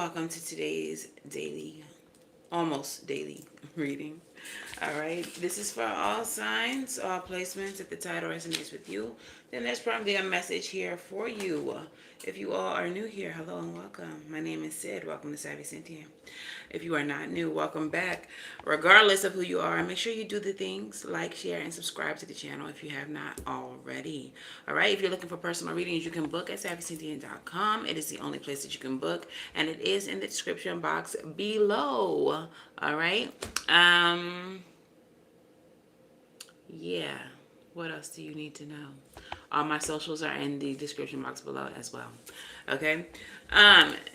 welcome to today's almost daily reading. All right, this is for all signs, all placements. If the title resonates with you, then there's probably a message here for you. If you all are new here, hello and welcome. My name is Sid. Welcome to Savvy Cynthia. If you are not new, welcome back. Regardless of who you are, make sure you do the things like, share, and subscribe to the channel if you have not already. All right, if you're looking for personal readings, you can book at savvycynthia.com. It is the only place that you can book, and it is in the description box below. All right. Yeah. What else do you need to know? All my socials are in the description box below as well. Okay.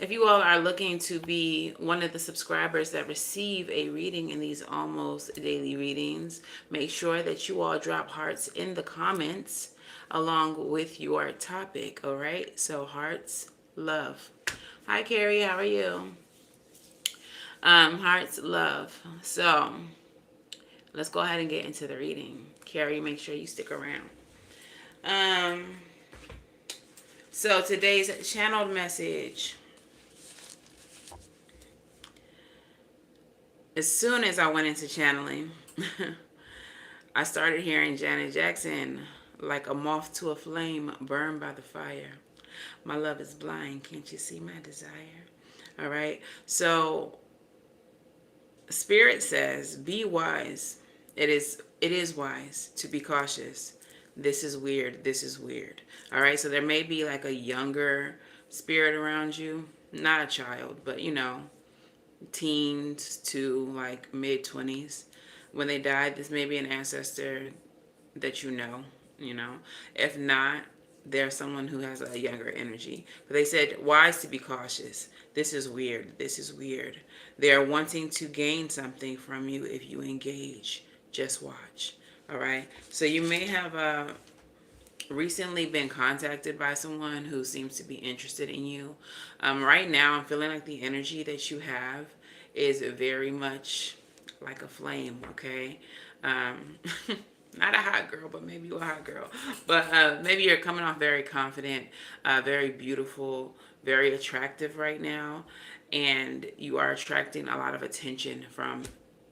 If you all are looking to be one of the subscribers that receive a reading in these almost daily readings, make sure that you all drop hearts in the comments along with your topic. All right. So hearts, love. Hi, Carrie. How are you? Hearts, love. So let's go ahead and get into the reading. Carrie, make sure you stick around. So today's channeled message. As soon as I went into channeling, I started hearing Janet Jackson, like a moth to a flame burned by the fire. My love is blind, can't you see my desire? All right. So Spirit says, be wise. It is wise to be cautious. This is weird. This is weird. All right. So there may be like a younger spirit around you, not a child, but teens to like mid 20s. When they died, this may be an ancestor that you know. If not, there's someone who has a younger energy. But they said, wise to be cautious. This is weird. This is weird. They are wanting to gain something from you if you engage. Just watch. All right. So you may have recently been contacted by someone who seems to be interested in you. Right now, I'm feeling like the energy that you have is very much like a flame. Okay. Not a hot girl, but maybe you're a hot girl. But maybe you're coming off very confident, very beautiful, very attractive right now. And you are attracting a lot of attention from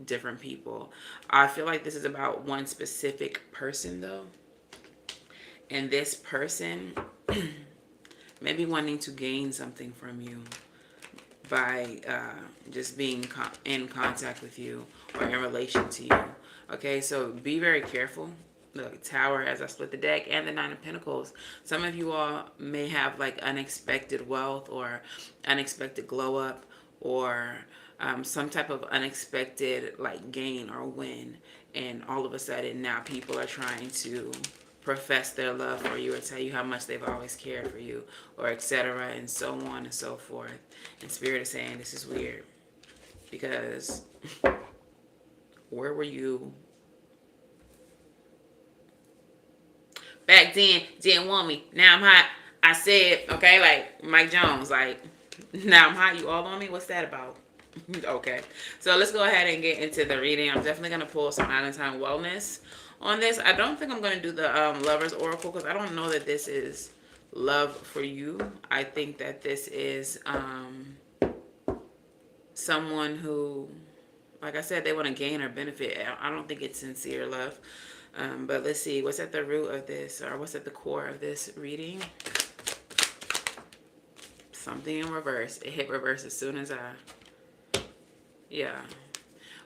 different people. I feel like this is about one specific person, though. And this person may be wanting to gain something from you by just being in contact with you or in relation to you. Okay, so be very careful. The Tower, as I split the deck, and the Nine of Pentacles. Some of you all may have like unexpected wealth or unexpected glow up or some type of unexpected like gain or win. And all of a sudden now people are trying to profess their love for you or tell you how much they've always cared for you or etc. and so on and so forth. And Spirit is saying this is weird because where were you back then? Didn't want me. Now I'm hot. I said, okay, like Mike Jones, like now I'm hot. You all on me? What's that about? Okay, so let's go ahead and get into the reading. I'm definitely going to pull some Island Time Wellness on this. I don't think I'm going to do the Lover's Oracle because I don't know that this is love for you. I think that this is someone who, like I said, they want to gain or benefit. I don't think it's sincere love. But let's see. What's at the root of this, or what's at the core of this reading? Something in reverse. It hit reverse as soon as yeah.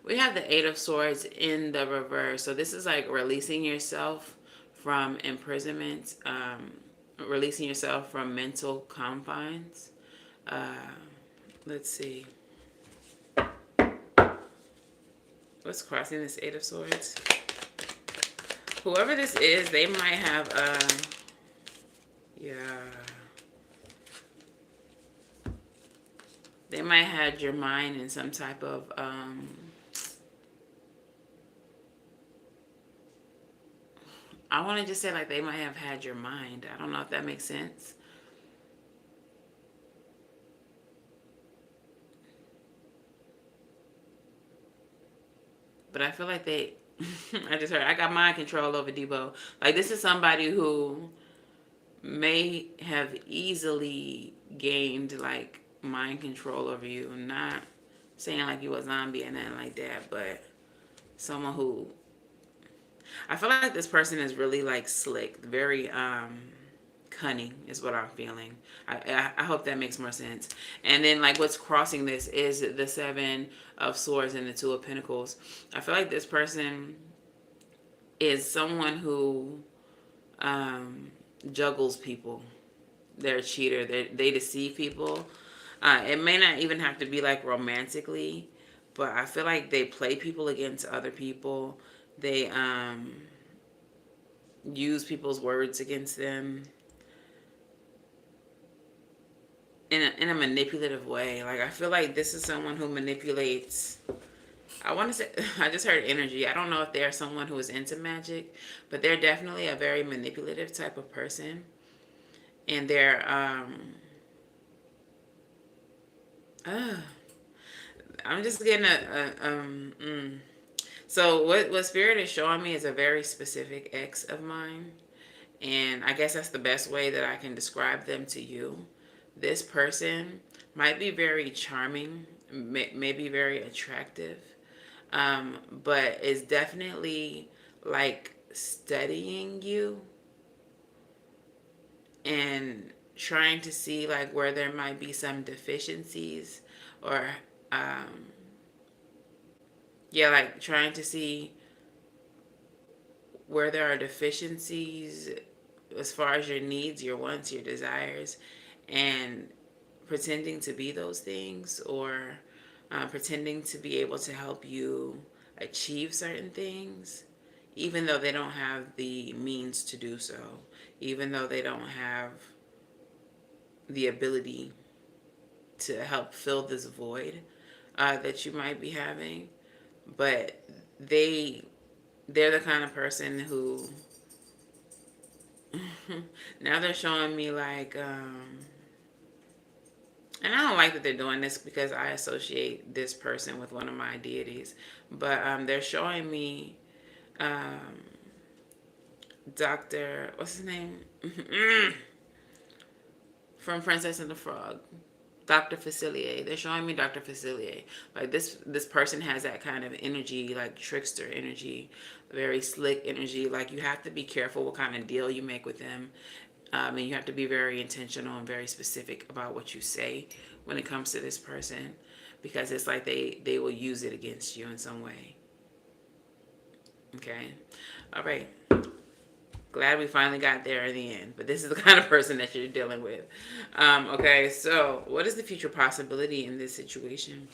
We have the Eight of Swords in the reverse. So this is like releasing yourself from imprisonment, releasing yourself from mental confines. Let's see. What's crossing this Eight of Swords? Whoever this is, they might have, they might have your mind in some type of, I want to just say like they might have had your mind. I don't know if that makes sense. But I feel like they, I just heard, I got mind control over Debo. Like this is somebody who may have easily gained like mind control over you. Not saying like you a zombie and nothing like that, but someone who, I feel like this person is really like slick, very cunning is what I'm feeling. I hope that makes more sense. And then like what's crossing this is the Seven of Swords and the Two of Pentacles. I feel like this person is someone who juggles people. They're a cheater. They deceive people. It may not even have to be like romantically, but I feel like they play people against other people. They use people's words against them in a manipulative way. Like I feel like this is someone who manipulates. I want to say, I just heard energy. I don't know if they're someone who is into magic, but they're definitely a very manipulative type of person. And they're, I'm just getting So what Spirit is showing me is a very specific ex of mine. And I guess that's the best way that I can describe them to you. This person might be very charming, may be very attractive, but is definitely like studying you and trying to see like where there might be some deficiencies or um, yeah, like trying to see where there are deficiencies as far as your needs, your wants, your desires, and pretending to be those things, or pretending to be able to help you achieve certain things, even though they don't have the means to do so, even though they don't have the ability to help fill this void that you might be having. But they're the kind of person who now they're showing me like and I don't like that they're doing this because I associate this person with one of my deities, but they're showing me Dr. What's his name? From Princess and the Frog. Dr. Facilier. They're showing me Dr. Facilier. Like this person has that kind of energy, like trickster energy, very slick energy. Like you have to be careful what kind of deal you make with them. And you have to be very intentional and very specific about what you say when it comes to this person, because it's like they will use it against you in some way. Okay. All right. Glad we finally got there in the end. But this is the kind of person that you're dealing with. Okay, so what is the future possibility in this situation?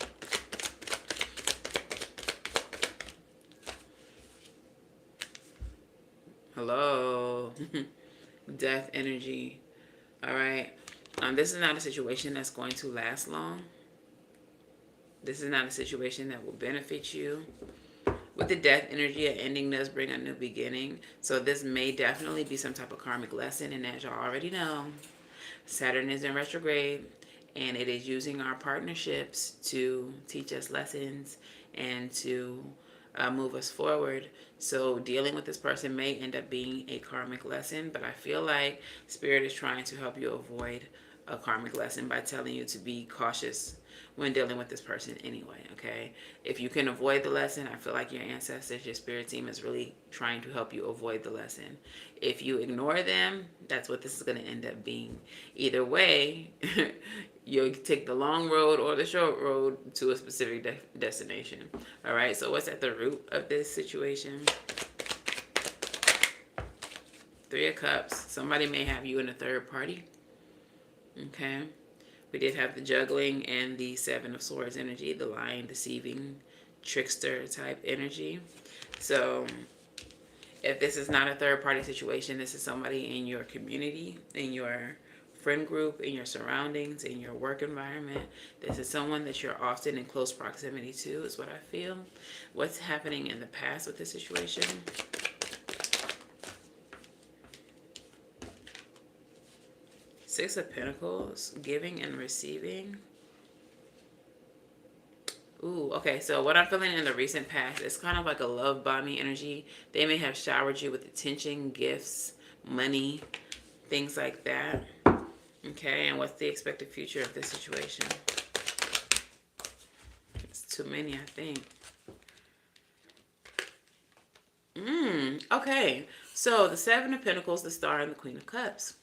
Hello. Death energy. All right. This is not a situation that's going to last long. This is not a situation that will benefit you. With the death energy, an ending does bring a new beginning. So this may definitely be some type of karmic lesson. And as y'all already know, Saturn is in retrograde, and it is using our partnerships to teach us lessons and to move us forward. So dealing with this person may end up being a karmic lesson, but I feel like Spirit is trying to help you avoid a karmic lesson by telling you to be cautious when dealing with this person anyway, okay? If you can avoid the lesson, I feel like your ancestors, your spirit team is really trying to help you avoid the lesson. If you ignore them, that's what this is going to end up being. Either way, you'll take the long road or the short road to a specific destination, all right? So what's at the root of this situation? Three of Cups. Somebody may have you in a third party, okay? We did have the juggling and the Seven of Swords energy, the lying, deceiving, trickster type energy. So if this is not a third party situation, this is somebody in your community, in your friend group, in your surroundings, in your work environment. This is someone that you're often in close proximity to, is what I feel. What's happening in the past with this situation? Six of Pentacles, giving and receiving. Ooh, okay, so what I'm feeling in the recent past, it's kind of like a love bombing energy. They may have showered you with attention, gifts, money, things like that. Okay, and what's the expected future of this situation? It's too many, I think. Okay, so the Seven of Pentacles, the Star, and the Queen of Cups.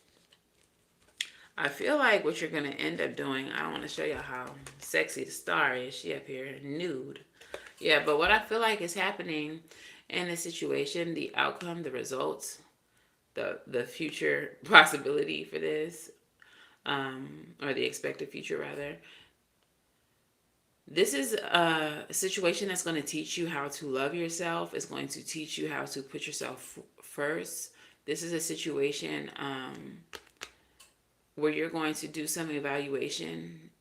I feel like what you're going to end up doing, I don't want to show you how sexy the Star is. She up here nude. Yeah, but what I feel like is happening in this situation, the outcome, the results, the future possibility for this, or the expected future rather. This is a situation that's going to teach you how to love yourself. It's going to teach you how to put yourself first. This is a situation where you're going to do some evaluation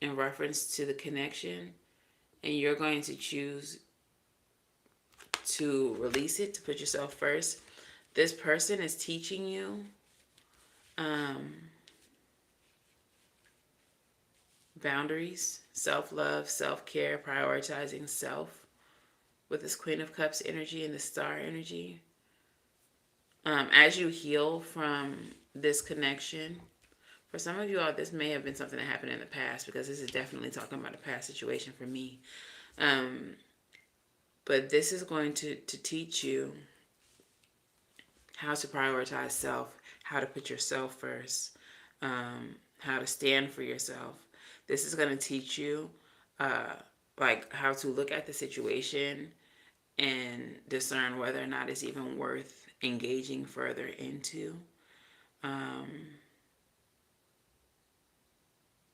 in reference to the connection, and you're going to choose to release it, to put yourself first. This person is teaching you boundaries, self-love, self-care, prioritizing self with this Queen of Cups energy and the Star energy. As you heal from this connection, for some of you all, this may have been something that happened in the past, because this is definitely talking about a past situation for me. But this is going to teach you how to prioritize self, how to put yourself first, how to stand for yourself. This is going to teach you like how to look at the situation and discern whether or not it's even worth engaging further into.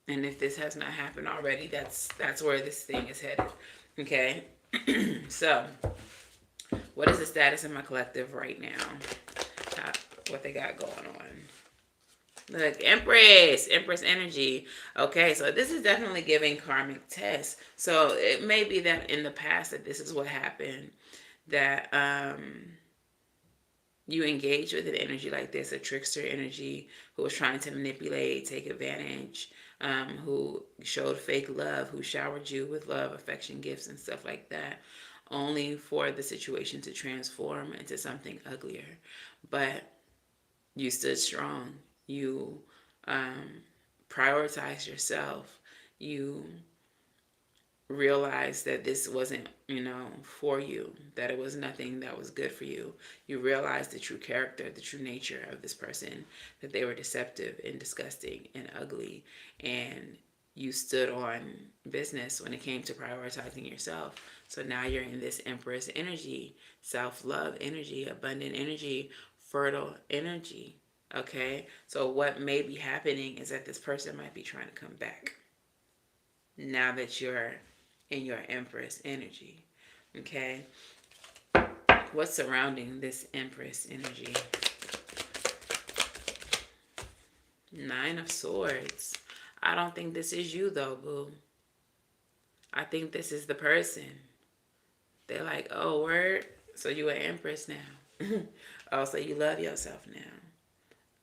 And if this has not happened already, that's where this thing is headed. Okay? So, what is the status of my collective right now? What they got going on? Look, Empress energy. Okay, so this is definitely giving karmic test. So it may be that in the past that this is what happened, that you engage with an energy like this, a trickster energy who was trying to manipulate, take advantage, who showed fake love, who showered you with love, affection, gifts, and stuff like that, only for the situation to transform into something uglier. But you stood strong. You prioritized yourself. You realized that this wasn't, for you, that it was nothing that was good for you. You realized the true character, the true nature of this person, that they were deceptive and disgusting and ugly. And you stood on business when it came to prioritizing yourself. So now you're in this Empress energy, self-love energy, abundant energy, fertile energy. Okay? So what may be happening is that this person might be trying to come back now that you're in your Empress energy. Okay? What's surrounding this Empress energy? Nine of Swords. I don't think this is you though, boo. I think this is the person. They're like, oh, word? So you an Empress now. Oh, so you love yourself now.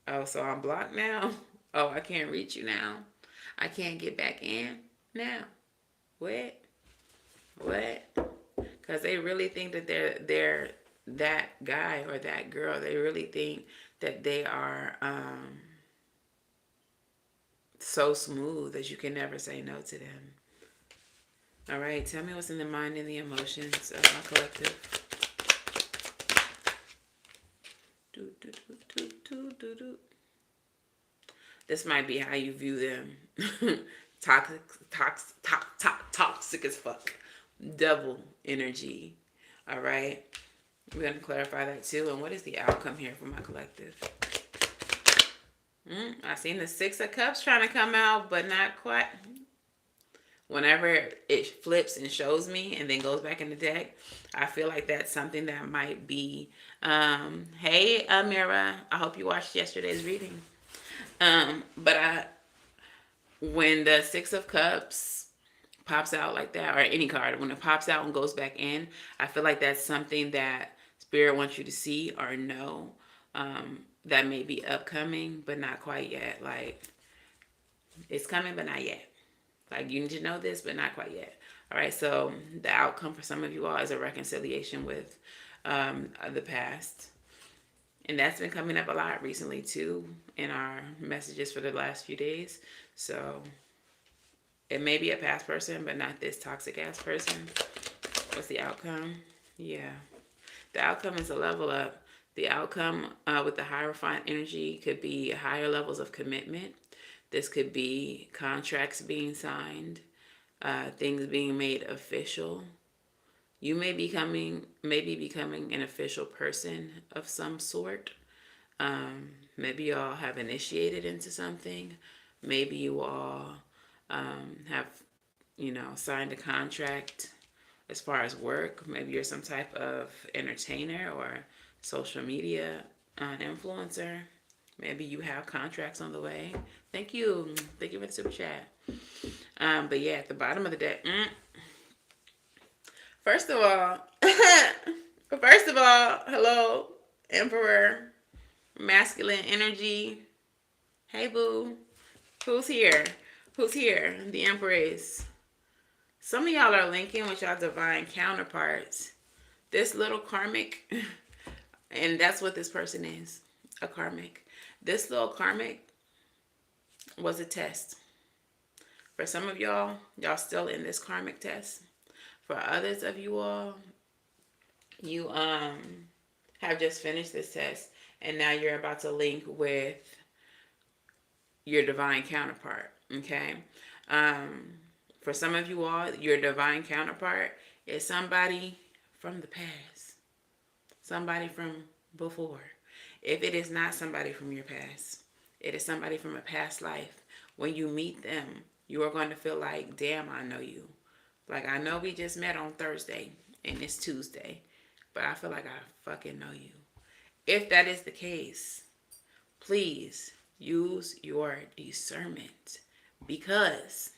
Oh, so I'm blocked now? Oh, I can't reach you now? I can't get back in now? What? Because they really think that they're that guy or that girl. They really think that they are so smooth that you can never say no to them. All right, tell me what's in the mind and the emotions of my collective. This might be how you view them. Toxic as fuck. Double energy. All right. We're going to clarify that too. And what is the outcome here for my collective? I seen the Six of Cups trying to come out, but not quite. Whenever it flips and shows me and then goes back in the deck, I feel like that's something that might be, hey, Amira, I hope you watched yesterday's reading. But when the Six of Cups pops out like that, or any card, when it pops out and goes back in, I feel like that's something that Spirit wants you to see or know, that may be upcoming, but not quite yet. Like, it's coming, but not yet. Like, you need to know this, but not quite yet. All right, so the outcome for some of you all is a reconciliation with the past. And that's been coming up a lot recently too in our messages for the last few days. So it may be a past person, but not this toxic ass person. What's the outcome? Yeah. The outcome is a level up. The outcome with the Hierophant energy could be higher levels of commitment. This could be contracts being signed, things being made official. You may be becoming an official person of some sort. Maybe you all have initiated into something. Maybe you all have, signed a contract as far as work. Maybe you're some type of entertainer or social media influencer. Maybe you have contracts on the way. Thank you. Thank you for the super chat. But yeah, at the bottom of the deck, first of all, hello, Emperor, masculine energy. Hey, boo. Who's here? Who's here? The Empress. Some of y'all are linking with y'all divine counterparts. This little karmic, and that's what this person is, a karmic. This little karmic was a test. For some of y'all still in this karmic test. For others of you all, you have just finished this test, and now you're about to link with your divine counterpart, okay? For some of you all, your divine counterpart is somebody from the past, somebody from before. If it is not somebody from your past, it is somebody from a past life. When you meet them, you are going to feel like, damn, I know you. Like, I know we just met on Thursday and it's Tuesday, but I feel like I fucking know you. If that is the case, please use your discernment, because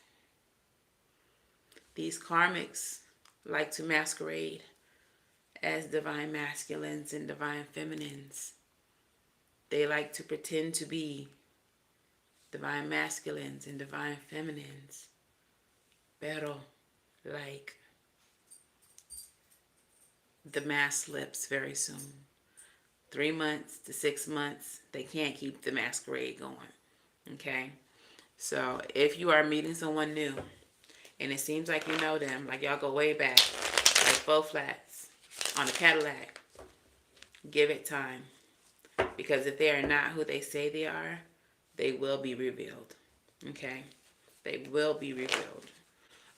these karmics like to masquerade as divine masculines and divine feminines. They like to pretend to be divine masculines and divine feminines. Pero, like, the mask slips very soon. 3 months to 6 months, they can't keep the masquerade going. Okay? So, if you are meeting someone new, and it seems like you know them, like y'all go way back, like faux flats on a Cadillac, give it time. Because if they are not who they say they are, they will be revealed. Okay? They will be revealed.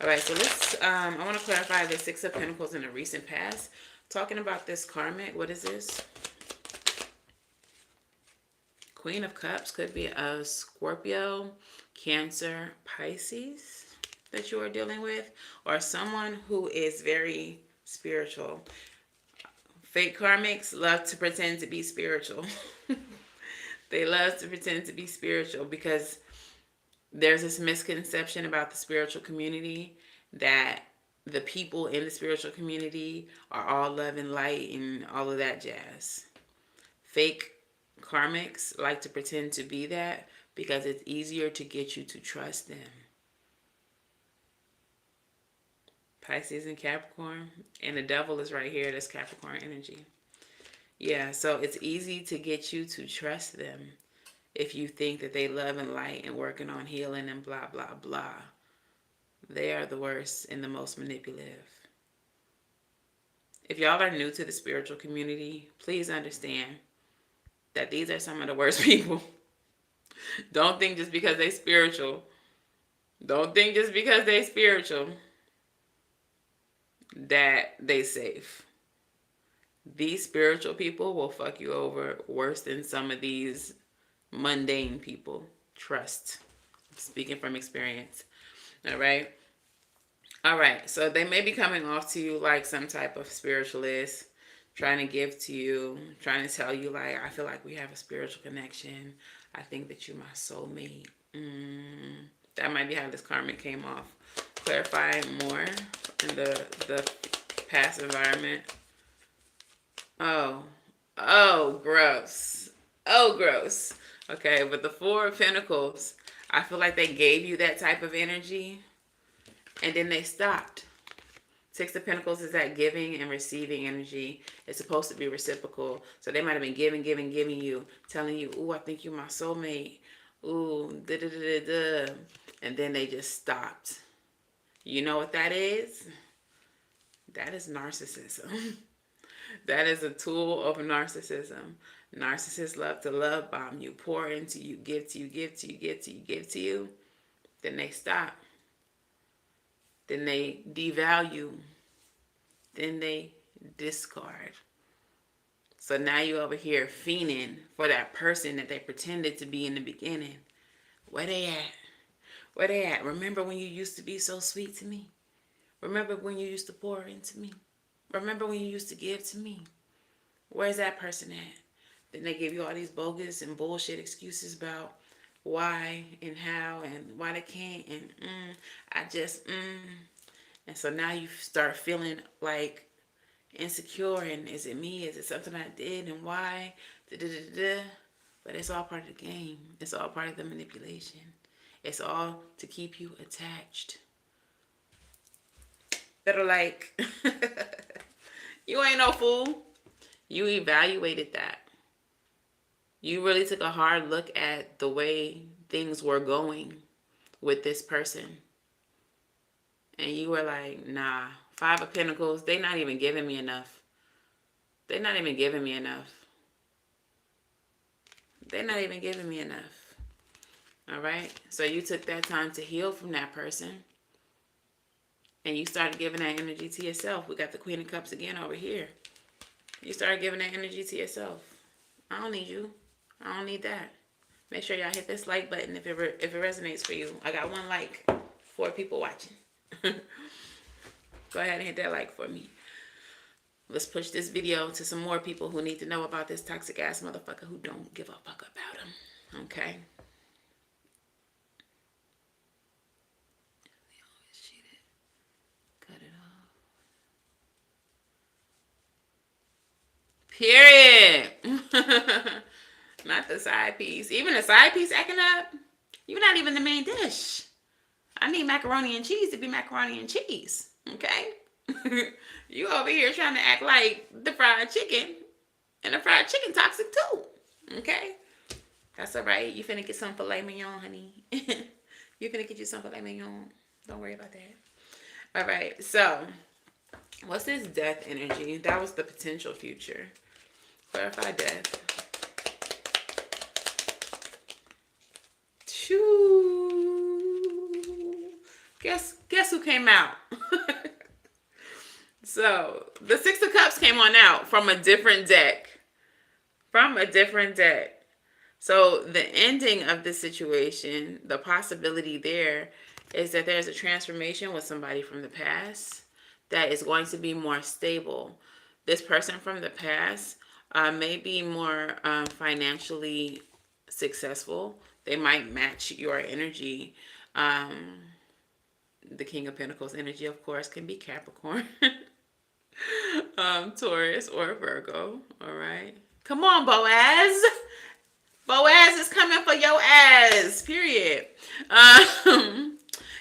All right, so let's, I want to clarify the Six of Pentacles in the recent past. Talking about this karmic, what is this? Queen of Cups could be a Scorpio, Cancer, Pisces that you are dealing with, or someone who is very spiritual. Fake karmics love to pretend to be spiritual. They love to pretend to be spiritual because there's this misconception about the spiritual community that the people in the spiritual community are all love and light and all of that jazz. Fake karmics like to pretend to be that because it's easier to get you to trust them. Pisces and Capricorn, and the devil is right here. That's Capricorn energy. Yeah, so it's easy to get you to trust them if you think that they love and light and working on healing and blah, blah, blah. They are the worst and the most manipulative. If y'all are new to the spiritual community, please understand that these are some of the worst people. Don't think just because they spiritual. Don't think just because they spiritual that they safe. These spiritual people will fuck you over worse than some of these mundane people. Trust. Speaking from experience. All right. All right. So they may be coming off to you like some type of spiritualist, trying to give to you, trying to tell you like, I feel like we have a spiritual connection. I think that you're my soulmate. That might be how this karmic came off. Clarify more in the past environment. Oh, gross. Oh, gross. Okay, but the Four of Pentacles, I feel like they gave you that type of energy, and then they stopped. Six of Pentacles is that giving and receiving energy. It's supposed to be reciprocal. So they might have been giving you, telling you, ooh, I think you're my soulmate. Ooh, da da da da da. And then they just stopped. You know what that is? That is narcissism. That is a tool of narcissism. Narcissists love to love bomb you, pour into you, give to you, give to you, give to you, give to you. Then they stop. Then they devalue. Then they discard. So now you're over here fiending for that person that they pretended to be in the beginning. Where they at? Where they at? Remember when you used to be so sweet to me? Remember when you used to pour into me? Remember when you used to give to me? Where's that person at? Then they give you all these bogus and bullshit excuses about why and how and why they can't and I just And so now you start feeling like insecure and is it me? Is it something I did and why? Da-da-da-da. But it's all part of the game. It's all part of the manipulation. It's all to keep you attached. That are like, you ain't no fool. You evaluated that. You really took a hard look at the way things were going with this person. And you were like, nah, Five of Pentacles, they not even giving me enough. They're not even giving me enough. They're not even giving me enough. All right? So you took that time to heal from that person. And you started giving that energy to yourself. We got the Queen of Cups again over here. You started giving that energy to yourself. I don't need you. I don't need that. Make sure y'all hit this like button if it resonates for you. I got 1 like, 4 people watching. Go ahead and hit that like for me. Let's push this video to some more people who need to know about this toxic ass motherfucker who don't give a fuck about him. Okay? They always cheated. Cut it off. Period. Not the side piece. Even the side piece acting up. You're not even the main dish. I need macaroni and cheese to be macaroni and cheese. Okay? You over here trying to act like the fried chicken. And the fried chicken toxic too. Okay? That's alright. You finna get some filet mignon, honey. You finna get you some filet mignon. Don't worry about that. Alright, so what's this death energy? That was the potential future. Clarify death. Guess who came out? So the Six of Cups came on out from a different deck. So the ending of this situation, the possibility there is that there's a transformation with somebody from the past that is going to be more stable. This person from the past may be more financially successful. They might match your energy. The King of Pentacles energy, of course, can be Capricorn, Taurus, or Virgo. All right. Come on, Boaz. Boaz is coming for your ass. Period.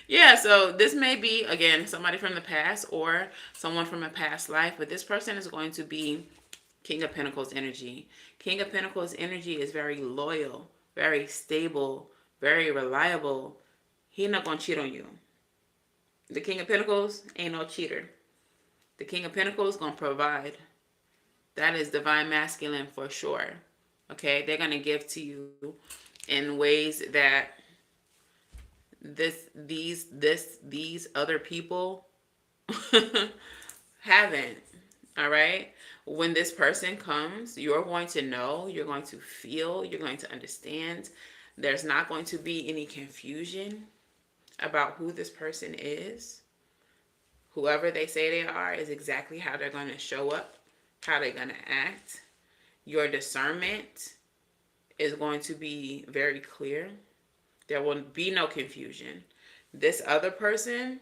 Yeah, so this may be, again, somebody from the past or someone from a past life, but this person is going to be King of Pentacles energy. King of Pentacles energy is very loyal, very stable, very reliable. He's not going to cheat on you. The King of Pentacles ain't no cheater. The King of Pentacles going to provide. That is divine masculine for sure. Okay, they're going to give to you in ways that these other people haven't. All right? When this person comes, you're going to know, you're going to feel, you're going to understand. There's not going to be any confusion about who this person is. Whoever they say they are is exactly how they're going to show up, how they're going to act. Your discernment is going to be very clear. There will be no confusion. This other person,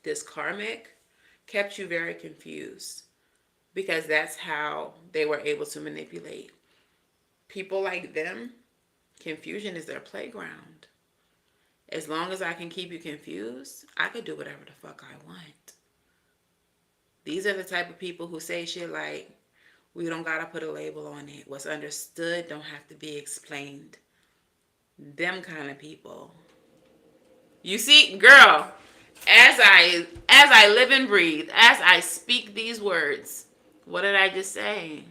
this karmic, kept you very confused because that's how they were able to manipulate. People like them, confusion is their playground. As long as I can keep you confused, I can do whatever the fuck I want. These are the type of people who say shit like, we don't gotta put a label on it. What's understood don't have to be explained. Them kind of people. You see, girl, as I live and breathe, as I speak these words, what did I just say?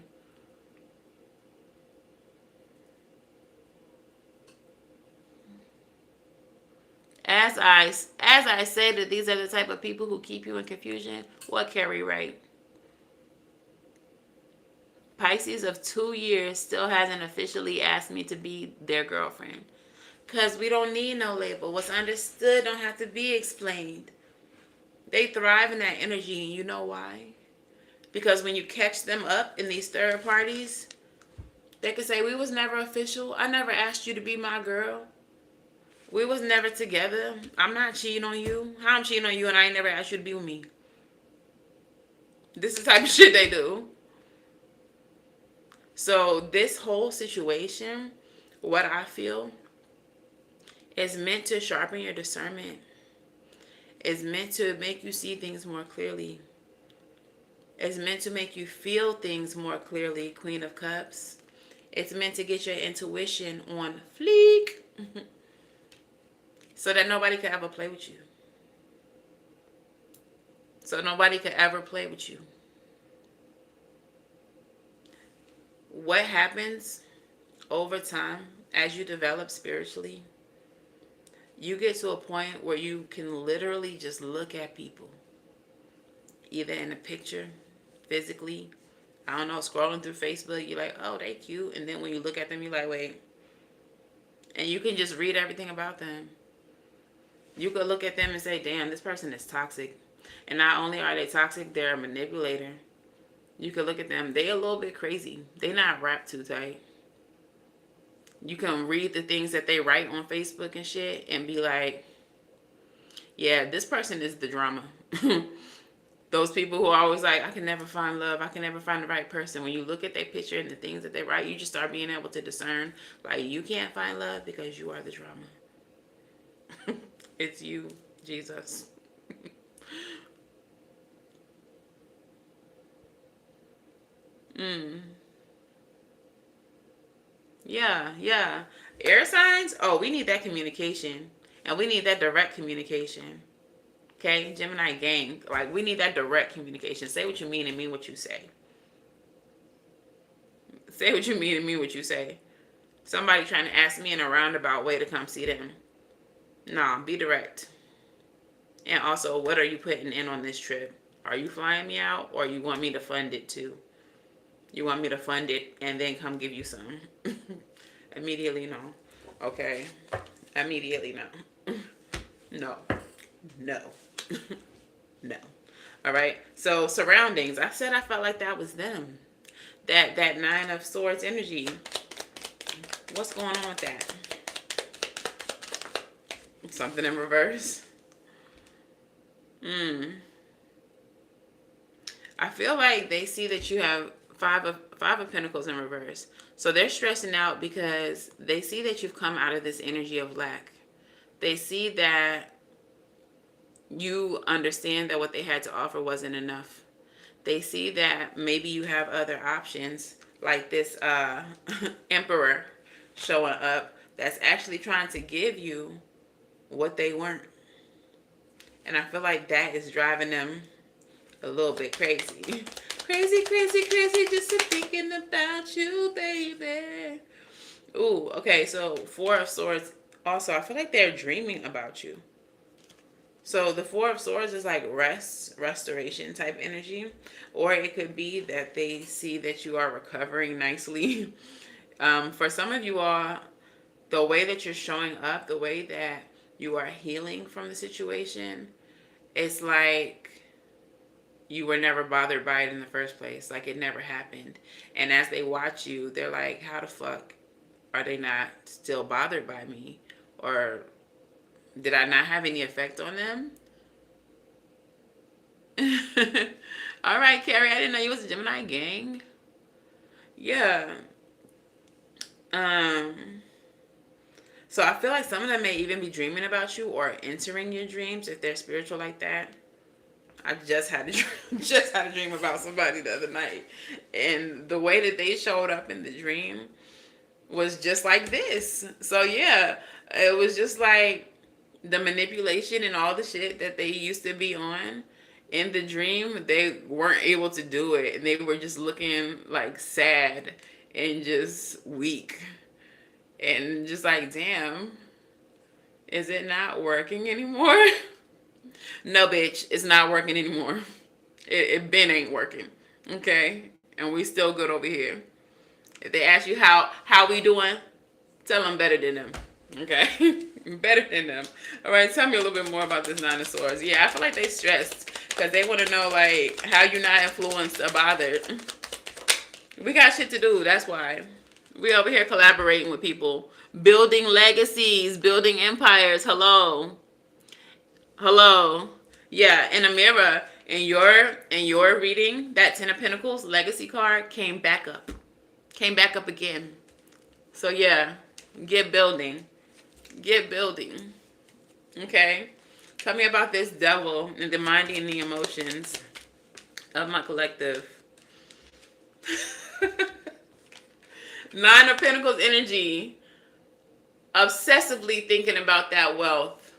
As I say that these are the type of people who keep you in confusion, what Carrie right? Pisces of 2 years still hasn't officially asked me to be their girlfriend. Because we don't need no label. What's understood don't have to be explained. They thrive in that energy, and you know why? Because when you catch them up in these third parties, they can say, we was never official. I never asked you to be my girl. We was never together. I'm not cheating on you. How I'm cheating on you and I ain't never asked you to be with me? This is the type of shit they do. So this whole situation, what I feel, is meant to sharpen your discernment. It's meant to make you see things more clearly. It's meant to make you feel things more clearly, Queen of Cups. It's meant to get your intuition on fleek so that nobody can ever play with you. So nobody could ever play with you. What happens over time as you develop spiritually, you get to a point where you can literally just look at people, either in a picture, physically, I don't know, scrolling through Facebook, you're like, oh, they cute. And then when you look at them, you're like, wait. And you can just read everything about them. You could look at them and say, damn, this person is toxic. And not only are they toxic, they're a manipulator. You could look at them, they a little bit crazy. They not wrapped too tight. You can read the things that they write on Facebook and shit and be like, yeah, this person is the drama. Those people who are always like, I can never find love. I can never find the right person. When you look at their picture and the things that they write, you just start being able to discern, like, you can't find love because you are the drama. It's you, Jesus. Yeah. Air signs, oh, we need that communication. And we need that direct communication. Okay, Gemini gang. Like, we need that direct communication. Say what you mean and mean what you say. Say what you mean and mean what you say. Somebody trying to ask me in a roundabout way to come see them. Nah, be direct. And also, what are you putting in on this trip? Are you flying me out, or you want me to fund it too? You want me to fund it and then come give you some? Immediately no. Okay. Immediately no. No. No. No. All right. So surroundings. I said I felt like that was them. That Nine of Swords energy. What's going on with that? Something in reverse. I feel like they see that you have five of Pentacles in reverse. So they're stressing out because they see that you've come out of this energy of lack. They see that you understand that what they had to offer wasn't enough. They see that maybe you have other options, like this emperor showing up that's actually trying to give you what they weren't. And I feel like that is driving them a little bit crazy. Crazy, just thinking about you, baby. Ooh, okay, so Four of Swords. Also, I feel like they're dreaming about you. So the Four of Swords is like restoration type energy. Or it could be that they see that you are recovering nicely. For some of you all, the way that you're showing up, the way that you are healing from the situation, it's like you were never bothered by it in the first place. Like, it never happened. And as they watch you, they're like, how the fuck are they not still bothered by me? Or did I not have any effect on them? All right, Carrie, I didn't know you was a Gemini gang. Yeah. So I feel like some of them may even be dreaming about you or entering your dreams if they're spiritual like that. I just had a dream, just had a dream about somebody the other night, and the way that they showed up in the dream was just like this. So yeah, it was just like the manipulation and all the shit that they used to be on in the dream. They weren't able to do it, and they were just looking like sad and just weak, and just like, damn, is it not working anymore? No, bitch, it's not working anymore. It been ain't working. Okay, and we still good over here. If they ask you how we doing, tell them better than them. Okay, better than them. All right, tell me a little bit more about this Nine of Swords. Yeah, I feel like they stressed because they want to know like how you not influenced or bothered. We got shit to do. That's why we over here collaborating with people, building legacies, building empires. Hello, hello. Yeah, in a mirror, in your reading, that Ten of Pentacles legacy card came back up again. So yeah, get building. Get building. Okay? Tell me about this devil and the mind and the emotions of my collective. Nine of Pentacles energy. Obsessively thinking about that wealth.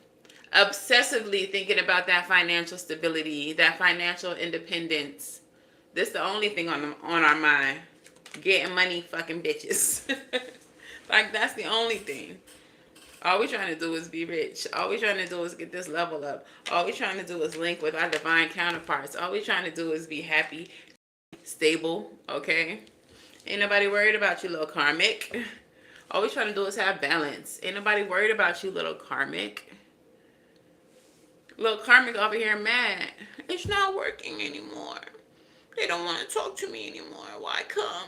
Obsessively thinking about that financial stability, that financial independence. This the only thing on our mind. Getting money, fucking bitches. Like, that's the only thing. All we trying to do is be rich. All we trying to do is get this level up. All we trying to do is link with our divine counterparts. All we trying to do is be happy, stable, okay? Ain't nobody worried about you, little karmic. All we trying to do is have balance. Ain't nobody worried about you, little karmic. Little karmic over here mad. It's not working anymore. They don't want to talk to me anymore. Why come?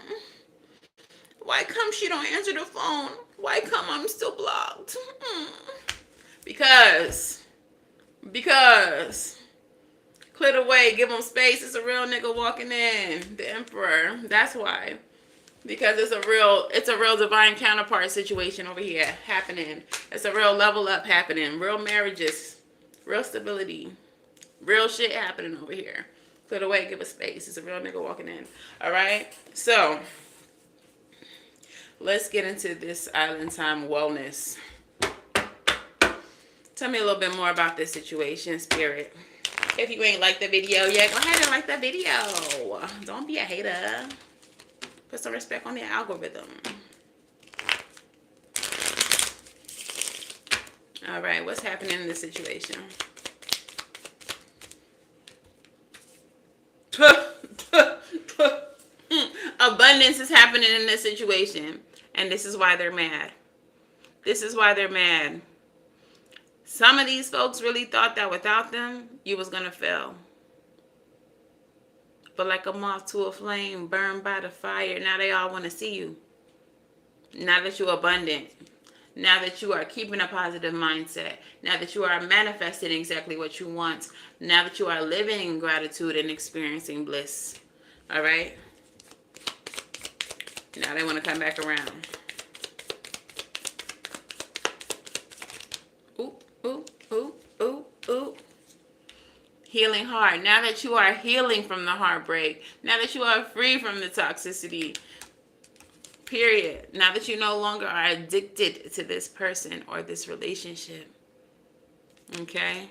Why come she don't answer the phone? Why come I'm still blocked? Because clear the way, give them space. It's a real nigga walking in, the emperor. That's why. Because it's a real divine counterpart situation over here happening. It's a real level up happening. Real marriages, real stability, real shit happening over here. Clear the way, give us space. It's a real nigga walking in. All right. So let's get into this island time wellness. Tell me a little bit more about this situation, Spirit. If you ain't liked the video yet, go ahead and like the video. Don't be a hater. Put some respect on the algorithm. All right, what's happening in this situation? Abundance is happening in this situation, and this is why they're mad. This is why they're mad. Some of these folks really thought that without them, you was gonna fail. But like a moth to a flame, burned by the fire, now they all want to see you. Now that you're abundant, now that you are keeping a positive mindset, now that you are manifesting exactly what you want, now that you are living in gratitude and experiencing bliss. All right? Now they want to come back around. Ooh, ooh, ooh, ooh, ooh. Healing heart. Now that you are healing from the heartbreak, now that you are free from the toxicity, period. Now that you no longer are addicted to this person or this relationship. Okay?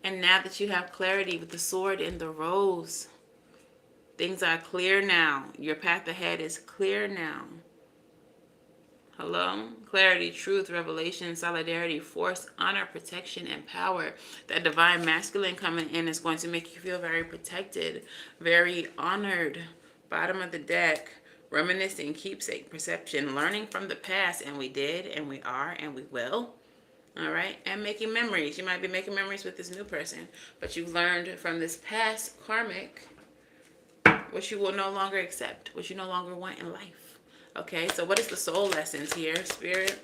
And now that you have clarity with the sword and the rose, things are clear now. Your path ahead is clear now. Hello? Clarity, truth, revelation, solidarity, force, honor, protection, and power. That divine masculine coming in is going to make you feel very protected, very honored. Bottom of the deck. Reminiscing, keepsake, perception, learning from the past, and we did, and we are, and we will. All right? And making memories. You might be making memories with this new person, but you've learned from this past karmic what you will no longer accept, what you no longer want in life. Okay? So what is the soul lessons here, Spirit?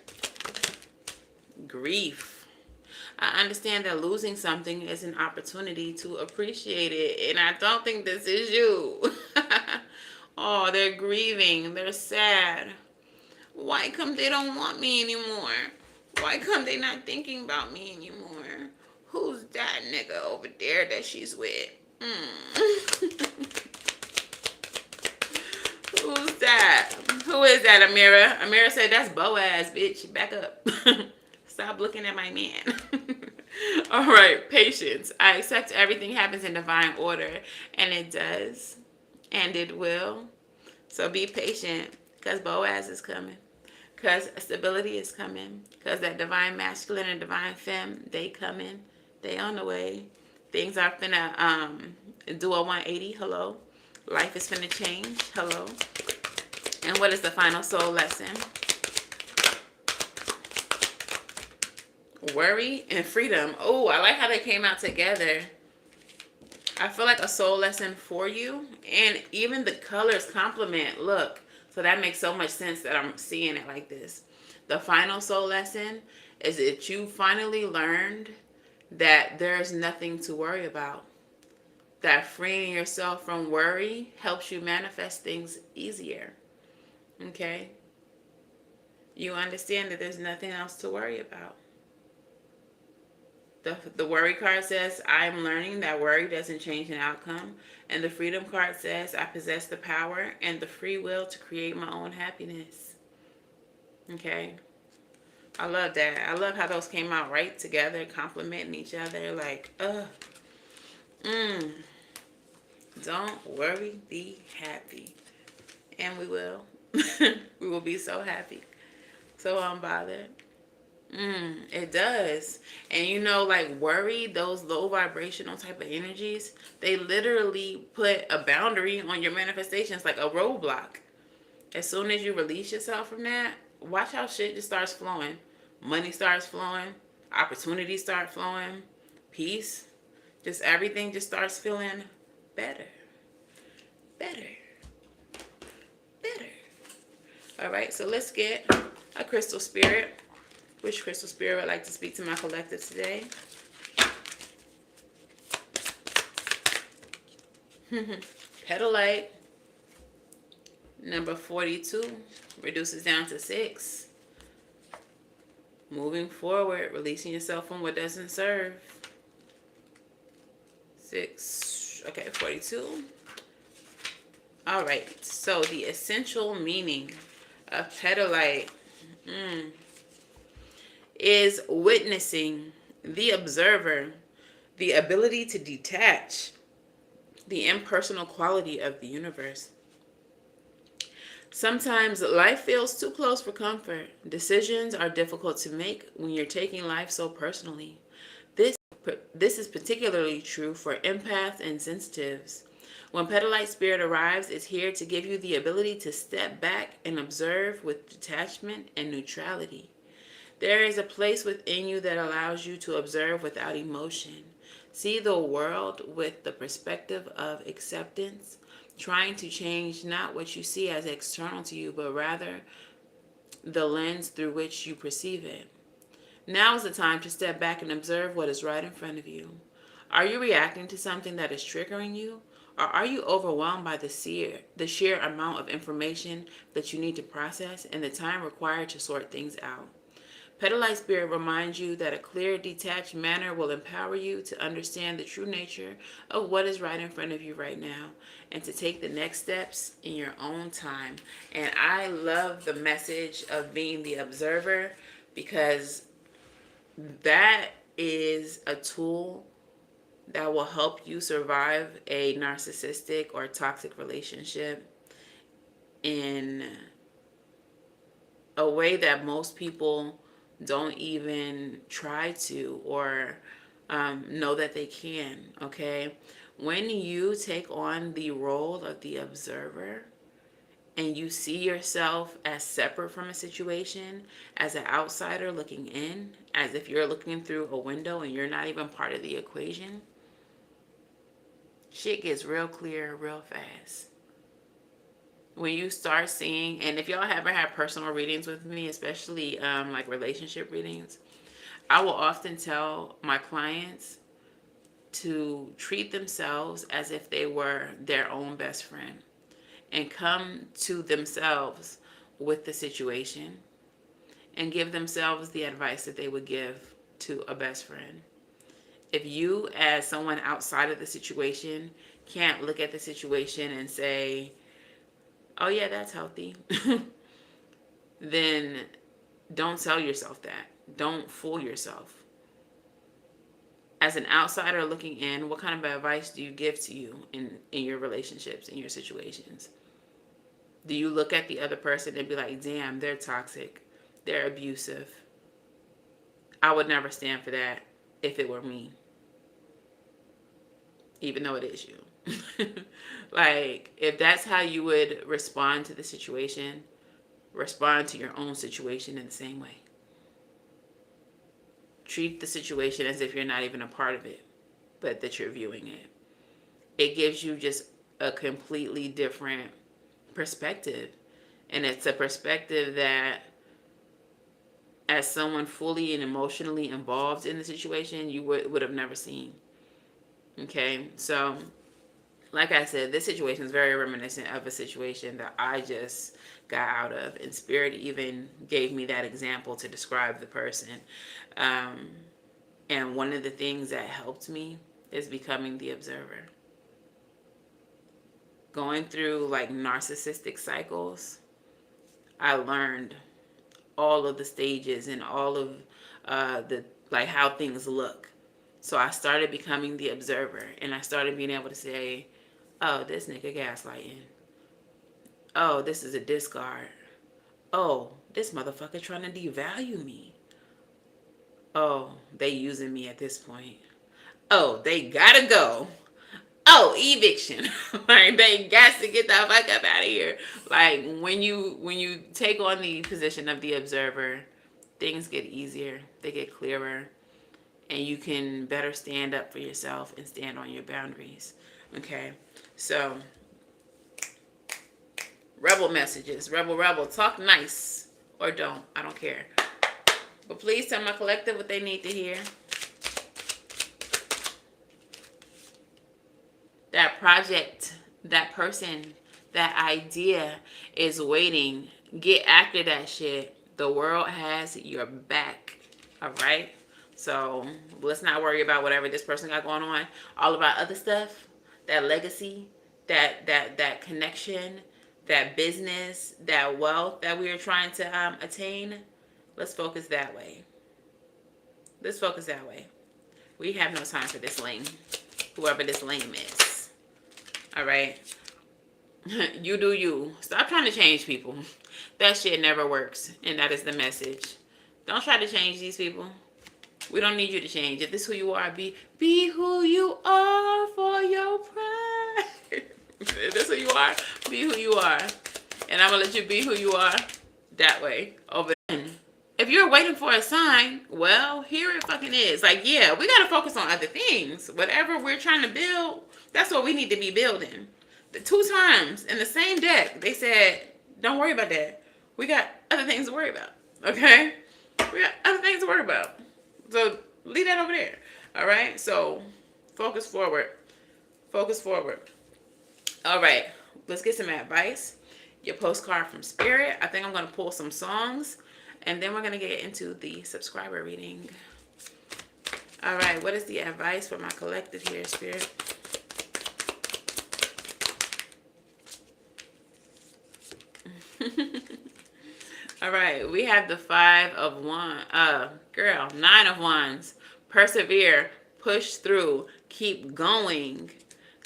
Grief. I understand that losing something is an opportunity to appreciate it, and I don't think this is you. Oh, they're grieving. They're sad. Why come they don't want me anymore? Why come they not thinking about me anymore? Who's that nigga over there that she's with. Who's that? Who is that, Amira? Amira said, that's Boaz, bitch. Back up. Stop looking at my man. All right, patience. I accept everything happens in divine order, and it does, and it will. So be patient, because Boaz is coming, because stability is coming, because that divine masculine and divine femme, they coming. They on the way. Things are finna do a 180. Hello. Life is finna change. Hello. And what is the final soul lesson? Worry and freedom. Oh, I like how they came out together. I feel like a soul lesson for you. And even the colors complement. Look. So that makes so much sense that I'm seeing it like this. The final soul lesson is that you finally learned that there's nothing to worry about. That freeing yourself from worry helps you manifest things easier. Okay? You understand that there's nothing else to worry about. The worry card says, I'm learning that worry doesn't change an outcome. And the freedom card says, I possess the power and the free will to create my own happiness. Okay? I love that. I love how those came out right together, complementing each other. Like, don't worry, be happy. And we will. We will be so happy. So unbothered. It does. And you know, like worry, those low vibrational type of energies, they literally put a boundary on your manifestations, like a roadblock. As soon as you release yourself from that, watch how shit just starts flowing. Money starts flowing. Opportunities start flowing. Peace. Just everything just starts feeling better. Better. Better. All right, so let's get a crystal spirit. Which crystal spirit would like to speak to my collective today? Petalite. Number 42. Reduces down to 6. Moving forward. Releasing yourself from what doesn't serve. 6. Okay, 42. All right. So the essential meaning of petalite is witnessing, the observer, the ability to detach, the impersonal quality of the universe. Sometimes life feels too close for comfort. Decisions are difficult to make when you're taking life so personally. This is particularly true for empaths and sensitives. When Petalite Spirit arrives, it's here to give you the ability to step back and observe with detachment and neutrality. There is a place within you that allows you to observe without emotion. See the world with the perspective of acceptance, trying to change not what you see as external to you, but rather the lens through which you perceive it. Now is the time to step back and observe what is right in front of you. Are you reacting to something that is triggering you? Or are you overwhelmed by the sheer amount of information that you need to process and the time required to sort things out? Petalite Spirit reminds you that a clear, detached manner will empower you to understand the true nature of what is right in front of you right now and to take the next steps in your own time. And I love the message of being the observer, because that is a tool that will help you survive a narcissistic or toxic relationship in a way that most people don't even try to or know that they can, okay? When you take on the role of the observer and you see yourself as separate from a situation, as an outsider looking in, as if you're looking through a window and you're not even part of the equation, shit gets real clear real fast. When you start seeing, and if y'all haven't had personal readings with me, especially like relationship readings, I will often tell my clients to treat themselves as if they were their own best friend and come to themselves with the situation and give themselves the advice that they would give to a best friend. if you as someone outside of the situation can't look at the situation and say, oh yeah, that's healthy, then don't tell yourself that. Don't fool yourself. As an outsider looking in, what kind of advice do you give to you in your relationships, in your situations? Do you look at the other person and be like, damn, they're toxic, they're abusive, I would never stand for that if it were me, even though it is you. Like, if that's how you would respond to the situation, respond to your own situation in the same way. Treat the situation as if you're not even a part of it, but that you're viewing it. It gives you just a completely different perspective. And it's a perspective that, as someone fully and emotionally involved in the situation, you would have never seen. Okay? So, like I said, this situation is very reminiscent of a situation that I just got out of. And Spirit even gave me that example to describe the person. And one of the things that helped me is becoming the observer. Going through like narcissistic cycles, I learned all of the stages and all of the like how things look. So I started becoming the observer, and I started being able to say, oh, this nigga gaslighting. Oh, this is a discard. Oh, this motherfucker trying to devalue me. Oh, they using me at this point. Oh, they gotta go. Oh, eviction. Like, they got to get the fuck up out of here. Like, when you take on the position of the observer, things get easier, they get clearer, and you can better stand up for yourself and stand on your boundaries. Okay, so rebel messages. Rebel, talk nice or don't. I don't care. But please tell my collective what they need to hear. That project, that person, that idea is waiting. Get after that shit. The world has your back. All right? So let's not worry about whatever this person got going on. All of our other stuff, that legacy, that connection, that business, that wealth that we are trying to attain, let's focus that way. Let's focus that way. We have no time for this lame, whoever this lame is. All right? You do you. Stop trying to change people. That shit never works. And that is the message. Don't try to change these people. We don't need you to change. If this is who you are, be who you are for your pride. If this is who you are, be who you are. And I'm going to let you be who you are that way. Over there. If you're waiting for a sign, well, here it fucking is. Like, yeah, we got to focus on other things. Whatever we're trying to build, that's what we need to be building. The 2 times in the same deck, they said, don't worry about that. We got other things to worry about. Okay? We got other things to worry about. So leave that over there. All right? So focus forward. Focus forward. All right. Let's get some advice. Your postcard from Spirit. I think I'm going to pull some songs. And then we're going to get into the subscriber reading. All right. What is the advice for my collective here, Spirit? All right, we have the 5 of Wands. 9 of Wands. Persevere, push through, keep going.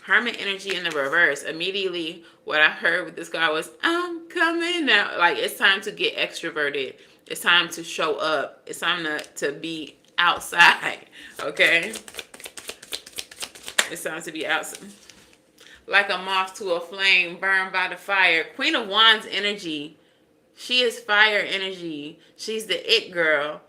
Hermit energy in the reverse. Immediately, what I heard with this guy was, I'm coming now. Like, it's time to get extroverted. It's time to show up. It's time to be outside. Okay? It's time to be outside. Like a moth to a flame, burned by the fire. Queen of Wands energy. She is fire energy. She's the it girl.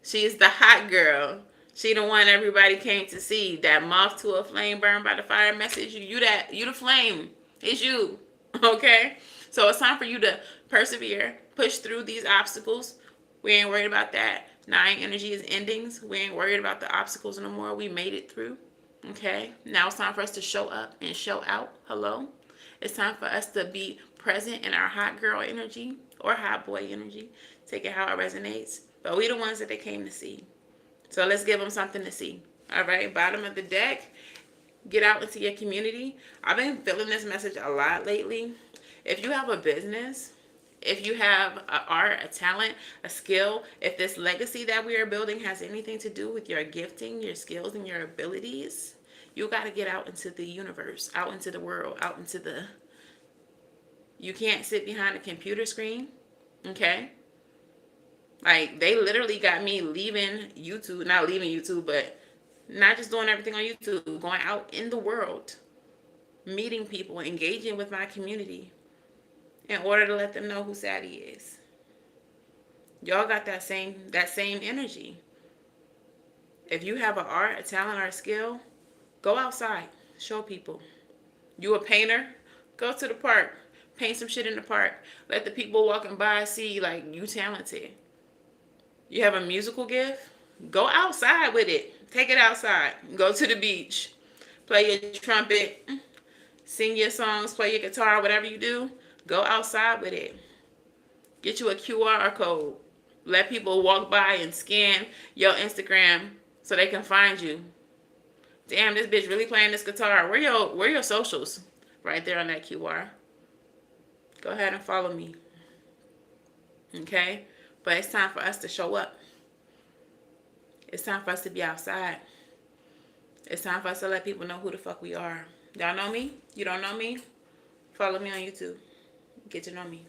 She is the hot girl. She the one everybody came to see. That moth to a flame, burned by the fire message. You the flame. It's you. Okay? So it's time for you to persevere. Push through these obstacles. We ain't worried about that. 9 energy is endings. We ain't worried about the obstacles no more. We made it through. Okay? Now it's time for us to show up and show out. Hello? It's time for us to be present in our hot girl energy or hot boy energy. Take it how it resonates. But we the ones that they came to see. So let's give them something to see. All right, bottom of the deck, get out into your community. I've been feeling this message a lot lately. If you have a business, if you have an art, a talent, a skill, if this legacy that we are building has anything to do with your gifting, your skills, and your abilities, you got to get out into the universe, out into the world, out into the... You can't sit behind a computer screen, okay? Like, they literally got me leaving YouTube, not leaving YouTube, but not just doing everything on YouTube, going out in the world, meeting people, engaging with my community in order to let them know who Savvy is. Y'all got that same energy. If you have an art, a talent, or a skill, go outside, show people. You a painter? Go to the park, paint some shit in the park. Let the people walking by see like you talented. You have a musical gift? Go outside with it. Take it outside. Go to the beach. Play your trumpet. Sing your songs. Play your guitar. Whatever you do, go outside with it. Get you a QR code. Let people walk by and scan your Instagram so they can find you. Damn, this bitch really playing this guitar. Where your socials? Right there on that QR. Go ahead and follow me. Okay? But it's time for us to show up. It's time for us to be outside. It's time for us to let people know who the fuck we are. Y'all know me? You don't know me? Follow me on YouTube. Get to know me.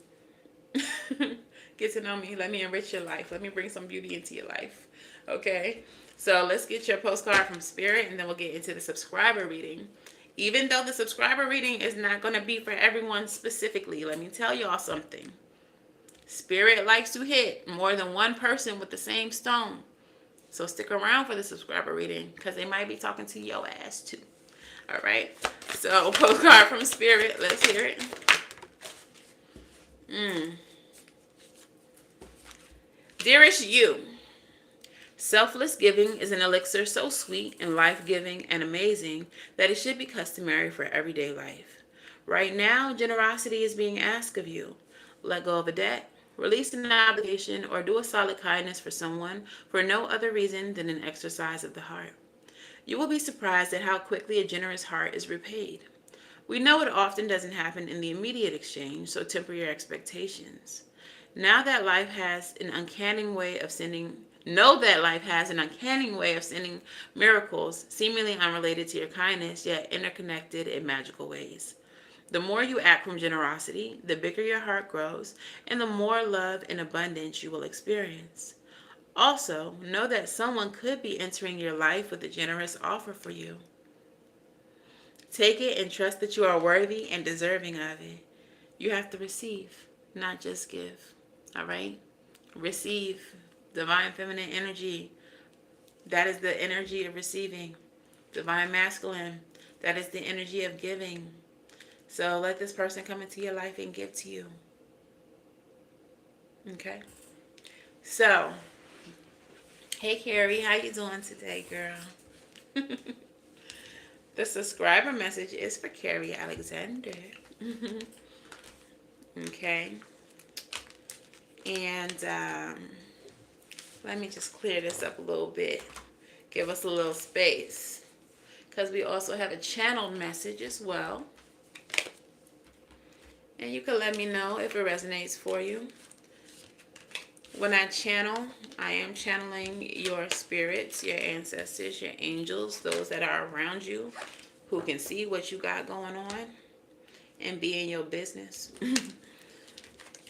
Get to know me. Let me enrich your life. Let me bring some beauty into your life. Okay? So let's get your postcard from Spirit, and then we'll get into the subscriber reading. Even though the subscriber reading is not going to be for everyone specifically, let me tell y'all something. Spirit likes to hit more than one person with the same stone. So stick around for the subscriber reading, because they might be talking to your ass too. All right? So postcard from Spirit. Let's hear it. Dearest you, selfless giving is an elixir so sweet and life-giving and amazing that it should be customary for everyday life. Right now, generosity is being asked of you. Let go of a debt, release an obligation, or do a solid kindness for someone for no other reason than an exercise of the heart. You will be surprised at how quickly a generous heart is repaid. We know it often doesn't happen in the immediate exchange, so temper your expectations. Know that life has an uncanny way of sending miracles seemingly unrelated to your kindness, yet interconnected in magical ways. The more you act from generosity, the bigger your heart grows, and the more love and abundance you will experience. Also, know that someone could be entering your life with a generous offer for you. Take it and trust that you are worthy and deserving of it. You have to receive, not just give. All right? Receive. Divine feminine energy. That is the energy of receiving. Divine masculine. That is the energy of giving. So let this person come into your life and give to you. Okay? So, hey Carrie, how you doing today, girl? The subscriber message is for Carrie Alexander. Okay? And let me just clear this up a little bit. Give us a little space. Because we also have a channeled message as well. And you can let me know if it resonates for you. When I channel, I am channeling your spirits, your ancestors, your angels, those that are around you who can see what you got going on and be in your business.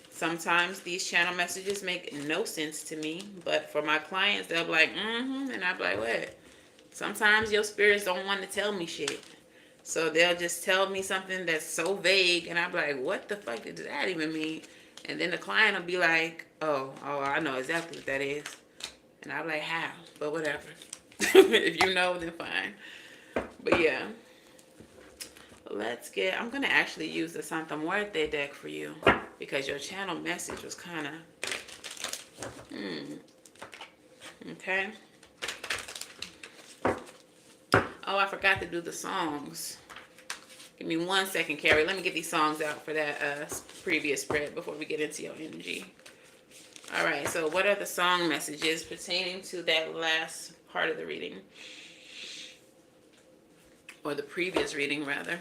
Sometimes these channel messages make no sense to me, but for my clients, they'll be like, and I'll be like, what? Sometimes your spirits don't want to tell me shit. So they'll just tell me something that's so vague, and I'll be like, what the fuck does that even mean? And then the client will be like, oh, I know exactly what that is. And I'll be like, how? But whatever. If you know, then fine. But yeah. I'm going to actually use the Santa Muerte deck for you. Because your channel message was kind of... Okay. Oh, I forgot to do the songs. Give me 1 second, Carrie. Let me get these songs out for that previous spread before we get into your energy. All right, so what are the song messages pertaining to that last part of the reading? or the previous reading rather.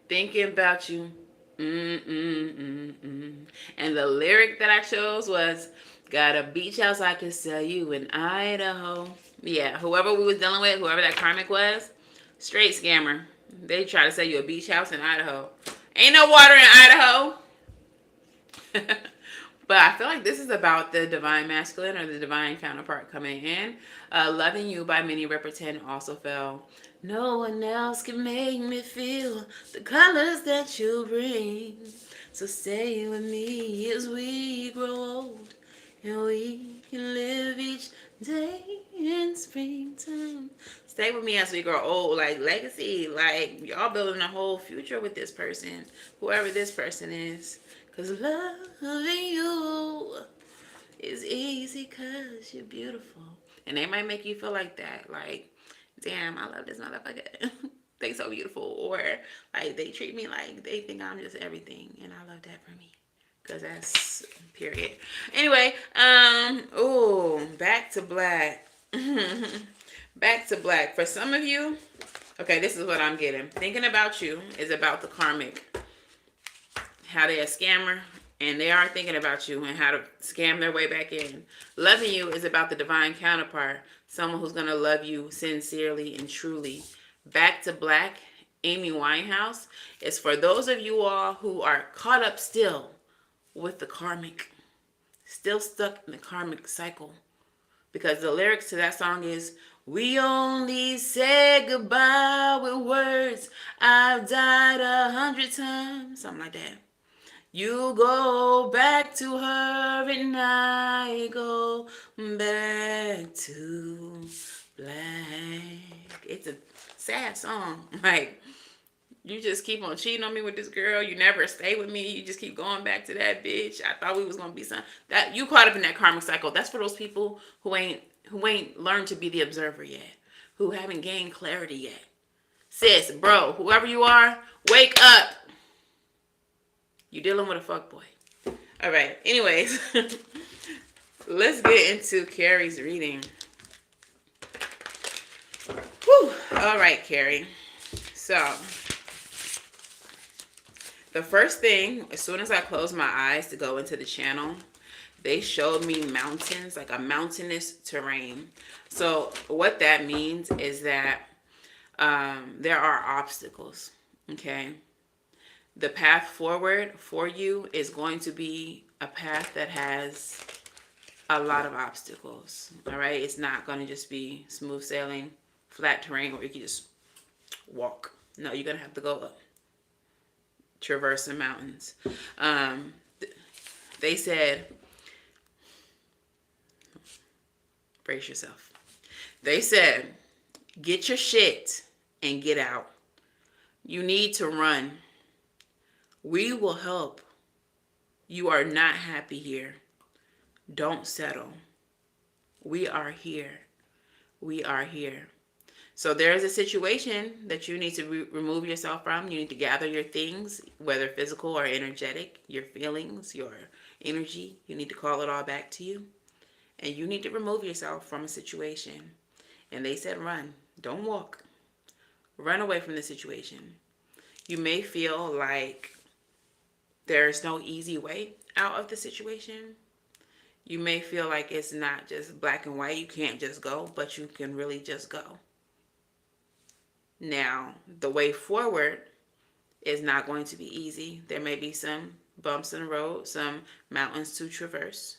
Thinking about you. And the lyric that I chose was, got a beach house I could sell you in Idaho. Yeah, whoever we was dealing with, whoever that karmic was, straight scammer. They try to sell you a beach house in Idaho. Ain't no water in Idaho. But I feel like this is about the divine masculine or the divine counterpart coming in. Loving you by Minnie Riperton also fell. No one else can make me feel the colors that you bring. So stay with me as we grow old, and we can live each day in springtime. Stay with me as we grow old, like legacy, like y'all building a whole future with this person, whoever this person is. Cause loving you is easy cause you're beautiful. And they might make you feel like that, like, damn, I love this motherfucker. They so beautiful. Or like they treat me like they think I'm just everything, and I love that for me. Cause that's period. Anyway, back to black. Back to black. For some of you, okay, this is what I'm getting. Thinking about you is about the karmic. How they're a scammer and they are thinking about you and how to scam their way back in. Loving you is about the divine counterpart, someone who's going to love you sincerely and truly. Back to black, Amy Winehouse, is for those of you all who are caught up still with the karmic, still stuck in the karmic cycle. Because the lyrics to that song is, we only say goodbye with words. I've died 100 times. Something like that. You go back to her and I go back to black. It's a sad song. Like, you just keep on cheating on me with this girl. You never stay with me. You just keep going back to that bitch. I thought we was gonna be something. That you caught up in that karmic cycle. That's for those people who ain't learned to be the observer yet, who haven't gained clarity yet. Sis, bro, whoever you are, wake up. You dealing with a fuckboy. All right. Anyways, let's get into Carrie's reading. Whew. All right, Carrie. So, the first thing, as soon as I closed my eyes to go into the channel, they showed me mountains, like a mountainous terrain. So, what that means is that there are obstacles. Okay. The path forward for you is going to be a path that has a lot of obstacles. All right. It's not going to just be smooth sailing, flat terrain where you can just walk. No, you're going to have to go up, traverse the mountains. They said, brace yourself. They said, get your shit and get out. You need to run. We will help. You are not happy here. Don't settle. We are here. We are here. So there is a situation that you need to remove yourself from. You need to gather your things, whether physical or energetic, your feelings, your energy. You need to call it all back to you. And you need to remove yourself from a situation. And they said run. Don't walk. Run away from the situation. You may feel like there's no easy way out of the situation. You may feel like it's not just black and white. You can't just go, but you can really just go. Now, the way forward is not going to be easy. There may be some bumps in the road, some mountains to traverse.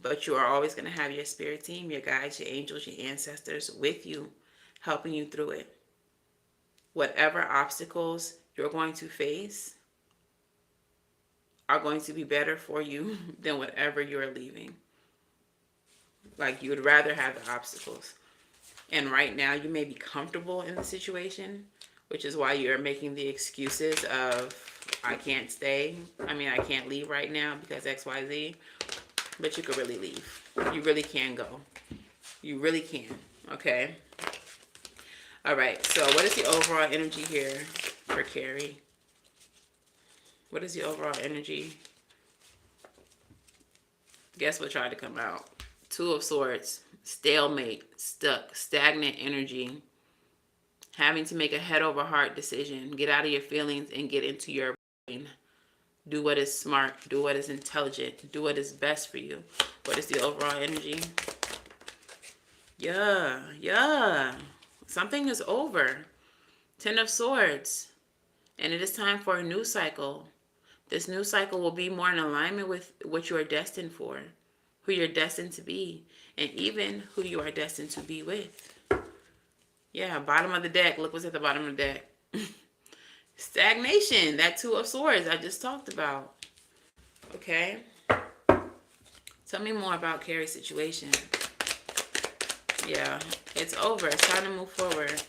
But you are always going to have your spirit team, your guides, your angels, your ancestors with you, helping you through it. Whatever obstacles you're going to face are going to be better for you than whatever you're leaving. Like, you would rather have the obstacles. And right now you may be comfortable in the situation, which is why you're making the excuses of, I can't stay. I mean, I can't leave right now because XYZ. But you could really leave. You really can go. You really can. Okay? All right. So what is the overall energy here for Carrie? What is the overall energy? Guess what tried to come out? Two of Swords. Stalemate. Stuck. Stagnant energy. Having to make a head over heart decision. Get out of your feelings and get into your brain. Do what is smart. Do what is intelligent. Do what is best for you. What is the overall energy? Yeah. Something is over. Ten of Swords. And it is time for a new cycle. This new cycle will be more in alignment with what you are destined for, who you're destined to be, and even who you are destined to be with. Yeah, bottom of the deck. Look what's at the bottom of the deck. Stagnation. That Two of Swords I just talked about. Okay. Tell me more about Carrie's situation. Yeah, it's over. It's time to move forward.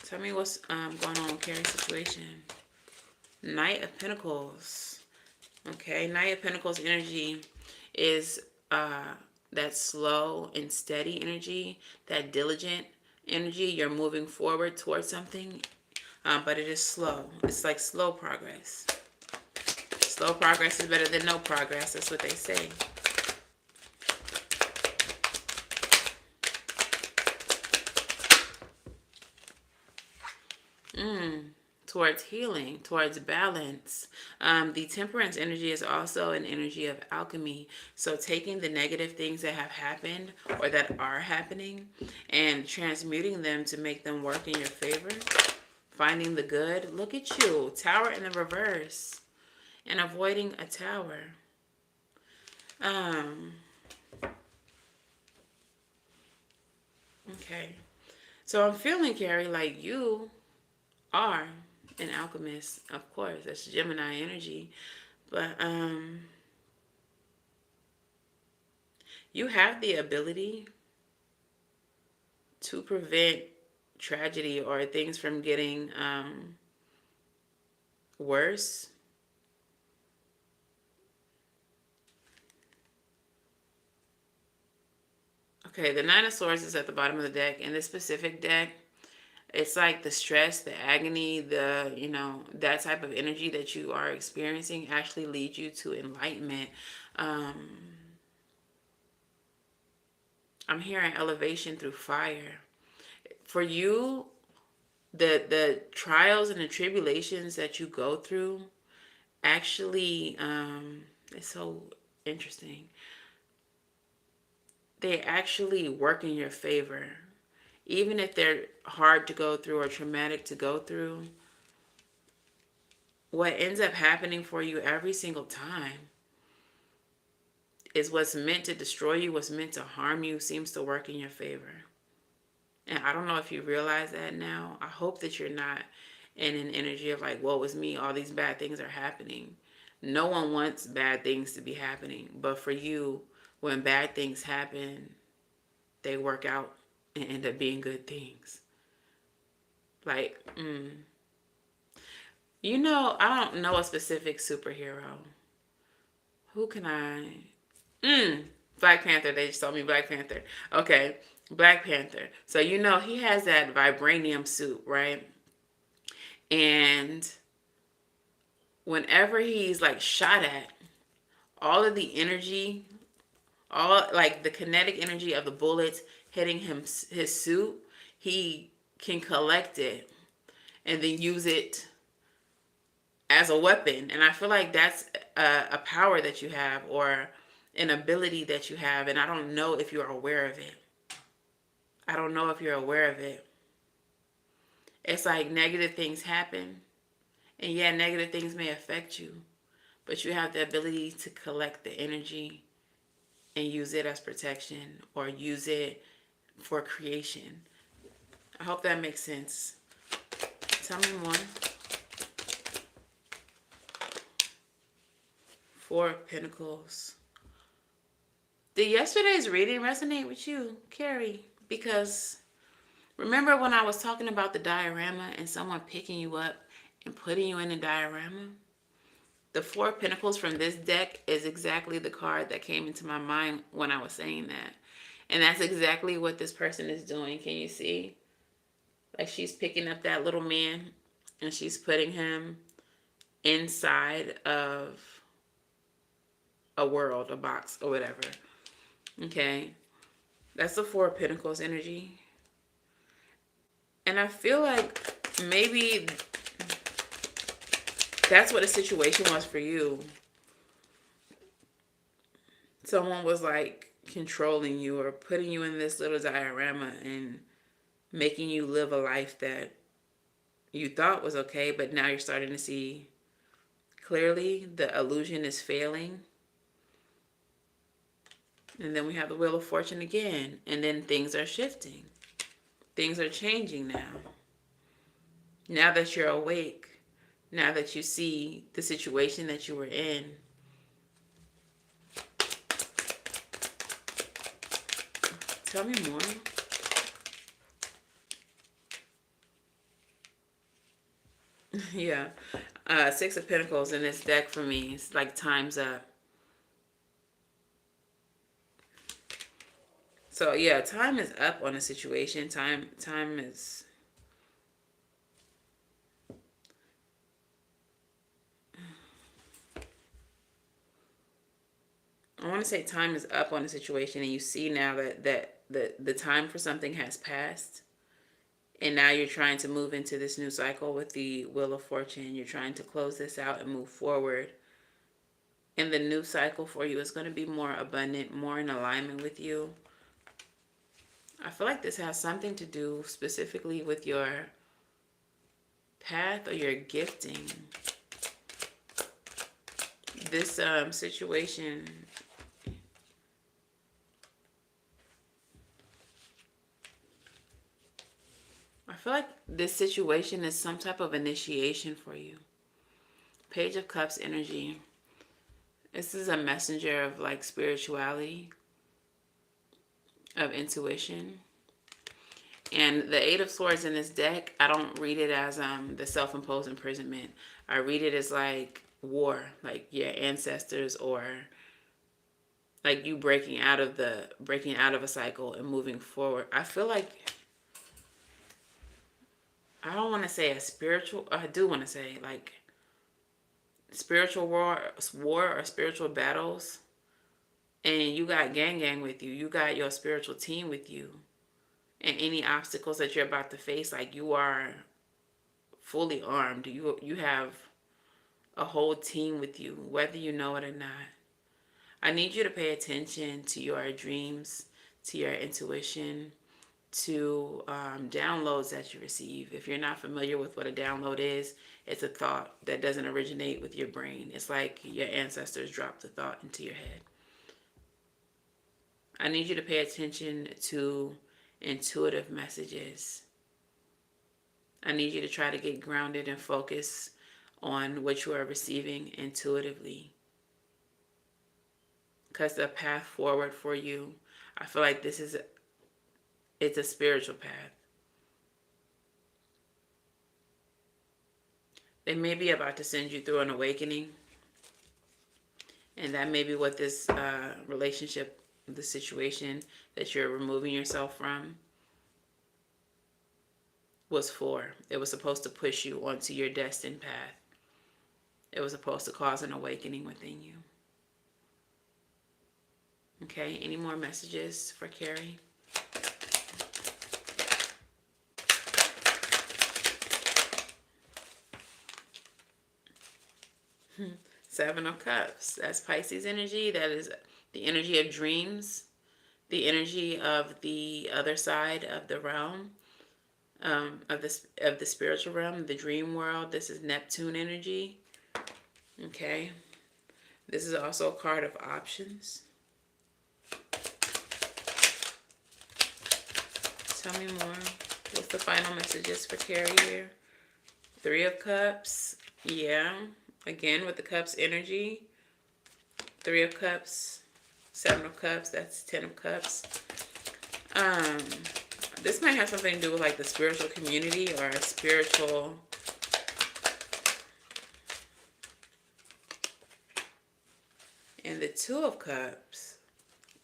Tell me what's going on with Carrie's situation. Knight of Pentacles. Okay, Knight of Pentacles energy is that slow and steady energy, that diligent energy. You're moving forward towards something, but it is slow. It's like slow progress. Slow progress is better than no progress. That's what they say. Towards healing, towards balance. The Temperance energy is also an energy of alchemy. So taking the negative things that have happened or that are happening and transmuting them to make them work in your favor. Finding the good. Look at you. Tower in the reverse. And avoiding a tower. Okay. So I'm feeling, Carrie, like you are an alchemist. Of course, that's Gemini energy. But you have the ability to prevent tragedy or things from getting worse. Okay, the Nine of Swords is at the bottom of the deck. In this specific deck, it's like the stress, the agony, that type of energy that you are experiencing actually leads you to enlightenment. I'm hearing elevation through fire. For you, the trials and the tribulations that you go through actually, it's so interesting. They actually work in your favor. Even if they're hard to go through or traumatic to go through, what ends up happening for you every single time is what's meant to destroy you, what's meant to harm you, seems to work in your favor. And I don't know if you realize that now. I hope that you're not in an energy of like, woe is me, all these bad things are happening. No one wants bad things to be happening. But for you, when bad things happen, they work out and end up being good things. Like, I don't know a specific superhero. Who can I? Black Panther. They just told me Black Panther. Okay, Black Panther. So he has that vibranium suit, right? And whenever he's like shot at, all of the energy, all like the kinetic energy of the bullets hitting his suit, he can collect it and then use it as a weapon. And I feel like that's a power that you have or an ability that you have. And I don't know if you're aware of it. It's like negative things happen. And yeah, negative things may affect you. But you have the ability to collect the energy and use it as protection or use it for creation. I hope that makes sense. Tell me more. Four of Pentacles. Did yesterday's reading resonate with you, Carrie? Because remember when I was talking about the diorama and someone picking you up and putting you in a diorama? The Four of Pentacles from this deck is exactly the card that came into my mind when I was saying that. And that's exactly what this person is doing. Can you see? Like she's picking up that little man and she's putting him inside of a world, a box, or whatever. Okay? That's the Four of Pentacles energy. And I feel like maybe that's what the situation was for you. Someone was like controlling you or putting you in this little diorama and making you live a life that you thought was okay, but now you're starting to see clearly the illusion is failing. And then we have the Wheel of Fortune again. And then things are shifting. Things are changing now. Now that you're awake, now that you see the situation that you were in, tell me more. Yeah. Six of Pentacles in this deck for me. It's like time's up. So yeah, time is up on a situation. Time is... I want to say time is up on a situation, and you see now that the time for something has passed. And now you're trying to move into this new cycle with the Wheel of Fortune. You're trying to close this out and move forward. And the new cycle for you is going to be more abundant, more in alignment with you. I feel like this has something to do specifically with your path or your gifting. This situation... I feel like this situation is some type of initiation for you. Page of Cups energy. This is a messenger of like spirituality, of intuition. And the Eight of Swords in this deck, I don't read it as the self-imposed imprisonment. I read it as like war, like your ancestors, or like you breaking out of a cycle and moving forward. I feel like, I don't want to say a spiritual, I do want to say like spiritual war or spiritual battles. And you got gang with you. You got your spiritual team with you. And any obstacles that you're about to face, like you are fully armed. You have a whole team with you, whether you know it or not. I need you to pay attention to your dreams, to your intuition, to downloads that you receive. If you're not familiar with what a download is, it's a thought that doesn't originate with your brain. It's like your ancestors dropped the thought into your head. I need you to pay attention to intuitive messages. I need you to try to get grounded and focus on what you are receiving intuitively. Because the path forward for you, I feel like it's a spiritual path. They may be about to send you through an awakening. And that may be what this relationship, the situation that you're removing yourself from, was for. It was supposed to push you onto your destined path. It was supposed to cause an awakening within you. Okay, any more messages for Carrie? Seven of Cups. That's Pisces energy. That is the energy of dreams. The energy of the other side of the realm. Of the spiritual realm, the dream world. This is Neptune energy. Okay. This is also a card of options. Tell me more. What's the final messages for Carrie here? Three of Cups. Yeah. Again, with the Cups energy. Three of Cups. Seven of Cups. That's 10 of Cups. This might have something to do with like the spiritual community or a spiritual... And the Two of Cups.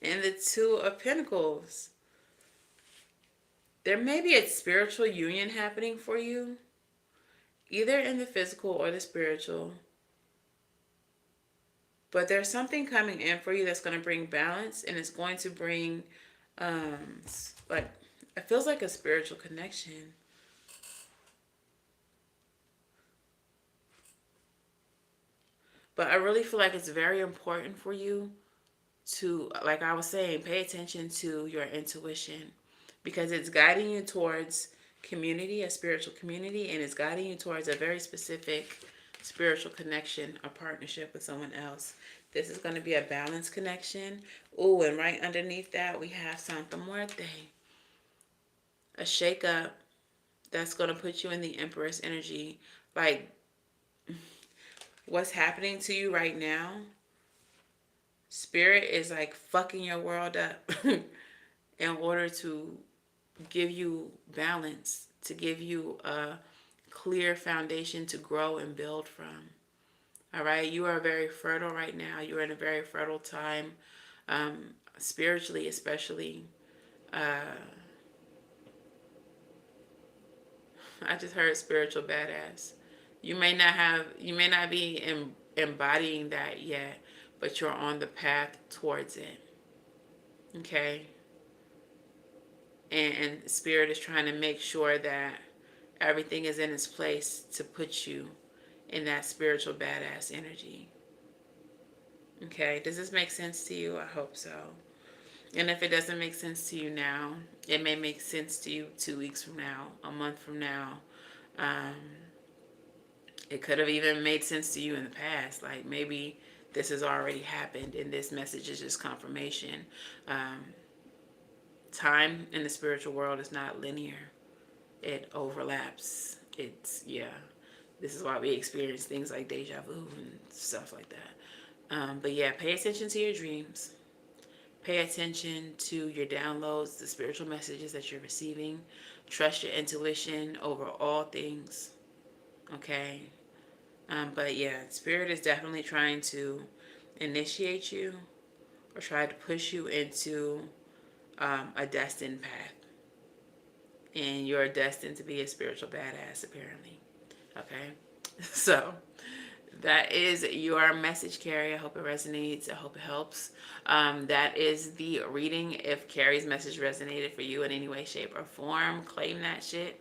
And the Two of Pentacles. There may be a spiritual union happening for you. Either in the physical or the spiritual. But there's something coming in for you that's going to bring balance, and it's going to bring, like, it feels like a spiritual connection. But I really feel like it's very important for you to, like I was saying, pay attention to your intuition, because it's guiding you towards community, a spiritual community, and it's guiding you towards a very specific spiritual connection, a partnership with someone else. This is going to be a balanced connection. Oh, and right underneath that, we have Santa Muerte, a shake up that's going to put you in the Empress energy. Like, what's happening to you right now, Spirit is like fucking your world up in order to give you balance, to give you a clear foundation to grow and build from. All right, you are very fertile right now. You are in a very fertile time, spiritually, especially. Uh, I just heard spiritual badass. You may not be embodying that yet, but you're on the path towards it. Okay, and Spirit is trying to make sure that everything is in its place to put you in that spiritual badass energy. Okay, does this make sense to you? I hope so. And if it doesn't make sense to you now, it may make sense to you 2 weeks from now, a month from now. Um, it could have even made sense to you in the past. Like, maybe this has already happened and this message is just confirmation. Um, Time in the spiritual world is not linear, it overlaps. It's, yeah. This is why we experience things like deja vu and stuff like that. But yeah, pay attention to your dreams. Pay attention to your downloads, the spiritual messages that you're receiving. Trust your intuition over all things. Okay? But yeah, Spirit is definitely trying to initiate you or try to push you into a destined path. And you're destined to be a spiritual badass, apparently. Okay? So that is your message, Carrie. I hope it resonates. I hope it helps. That is the reading. If Carrie's message resonated for you in any way, shape, or form, claim that shit.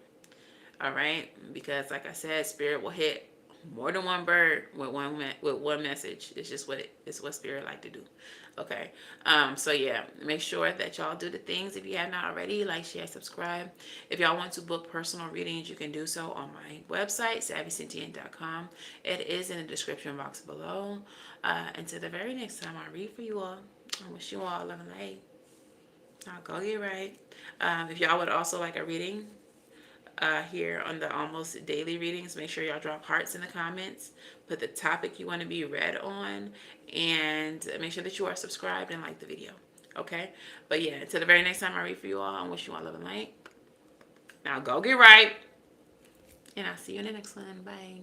All right? Because, like I said, Spirit will hit more than one bird with one message. It's what Spirit like to do. Okay. So yeah, make sure that y'all do the things if you have not already, like, share, subscribe. If y'all want to book personal readings, you can do so on my website, savvysentient.com. It is in the description box below. Until the very next time I read for you all, I wish you all love and light. I'll go get right. If y'all would also like a reading, here on the almost daily readings, make sure y'all drop hearts in the comments, put the topic you want to be read on, and make sure that you are subscribed and like the video. Okay? But yeah, until the very next time I read for you all, I wish you all love and light. Now go get right, and I'll see you in the next one. Bye.